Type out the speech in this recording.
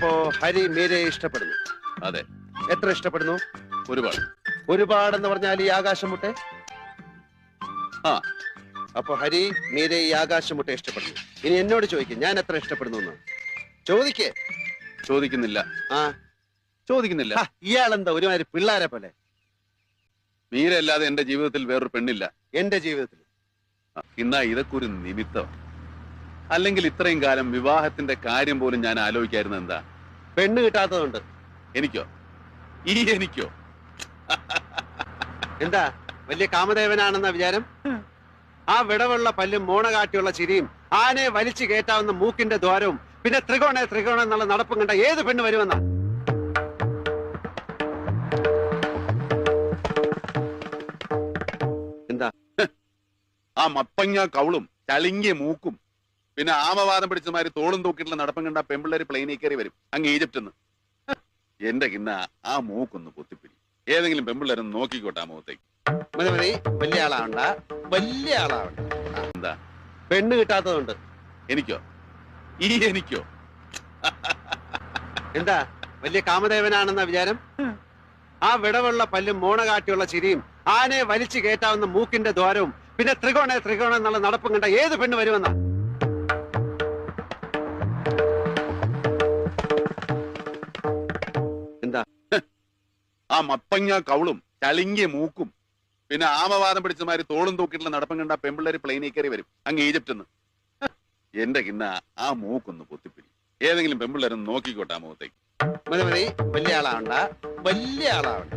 അപ്പോ ഹരി മീരയെ ഇഷ്ടപ്പെടുന്നു. അതെ. എത്ര ഇഷ്ടപ്പെടുന്നു? ഒരുപാട്. ഒരുപാടെന്ന് പറഞ്ഞാൽ ഈ ആകാശമുട്ടെ? ആ. അപ്പൊ ഹരി മീരെ ഈ ആകാശമുട്ടെ ഇഷ്ടപ്പെടുന്നു. ഇനി എന്നോട് ചോദിക്കും ഞാൻ എത്ര ഇഷ്ടപ്പെടുന്നു എന്ന്. ചോദിക്കേ. ചോദിക്കുന്നില്ല. ആ ചോദിക്കുന്നില്ല. ഇയാളെന്താ ഒരുമാതിരി പിള്ളാരെ പോലെ? മീര അല്ലാതെ എന്റെ ജീവിതത്തിൽ വേറൊരു പെണ്ണില്ല. എന്റെ ജീവിതത്തിൽ. ഇന്നാ ഇതൊക്കെ ഒരു നിമിത്തം. അല്ലെങ്കിൽ ഇത്രയും കാലം വിവാഹത്തിന്റെ കാര്യം പോലും ഞാൻ ആലോചിക്കായിരുന്നു. എന്താ? പെണ്ണ് കിട്ടാത്തതുകൊണ്ട്. എനിക്കോ? എനിക്കോ? എന്താ വലിയ കാമദേവനാണെന്ന വിചാരം? ആ വിടവുള്ള പല്ലും മോണ കാട്ടിയുള്ള ചിരിയും ആനയെ വലിച്ചു കയറ്റാവുന്ന മൂക്കിന്റെ ദ്വാരവും പിന്നെ ത്രികോണ എന്നുള്ള നടപ്പും കണ്ട ഏത് പെണ്ണ് വരുമെന്നാ? എന്താ? ആ മത്തങ്ങ കൗളും ചളിങ്ങിയ മൂക്കും പിന്നെ ആമവാദം പിടിച്ചമാര് തോളും തൂക്കിയിട്ടുള്ള നടപ്പം കണ്ട പെമ്പിള്ളേര് പ്ലെയിനിൽ കയറി വരും അങ്ങ് ഈജിപ്തിന്ന്. എന്റെ കിന്ന ആ മൂക്കൊന്ന് പൊത്തിപ്പിടി. ഏതെങ്കിലും പെമ്പിള്ളേരൊന്ന് നോക്കിക്കോട്ടെ ആ മുഖത്തേക്ക്. മതി മതി, വലിയ ആളാവണ്ട, വലിയ ആളാവണ്ട. എന്താ? പെണ്ണ് കിട്ടാത്തതുകൊണ്ട്. എനിക്കോ? എനിക്കോ? എന്താ വലിയ കാമദേവനാണെന്ന വിചാരം? ആ വിടവുള്ള പല്ലും മോണ കാട്ടിയുള്ള ചിരിയും ആനയെ വലിച്ചു കയറ്റാവുന്ന മൂക്കിന്റെ ദ്വാരവും പിന്നെ ത്രികോണ എന്നുള്ള നടപ്പും കണ്ട ഏത് പെണ്ണ് വരുമെന്നാ? എന്താ? ആ മത്തങ്ങ കൗളും ചളിങ്ങിയ മൂക്കും പിന്നെ ആമവാദം പിടിച്ചമാര് തോളും തൂക്കിയിട്ടുള്ള നടപ്പം കണ്ട പെമ്പിള്ളേര് പ്ലെയിനിൽ കയറി വരും അങ്ങ് ഈജിപ്തിന്ന്. എന്റെ കിന്ന ആ മൂക്കൊന്ന് പൊത്തിപ്പിടി. ഏതെങ്കിലും പെമ്പിള്ളേരൊന്ന് നോക്കിക്കോട്ടെ ആ മുഖത്തേക്ക്. മതി മതി, വലിയ ആളാവണ്ട, വലിയ ആളാവണ്ട.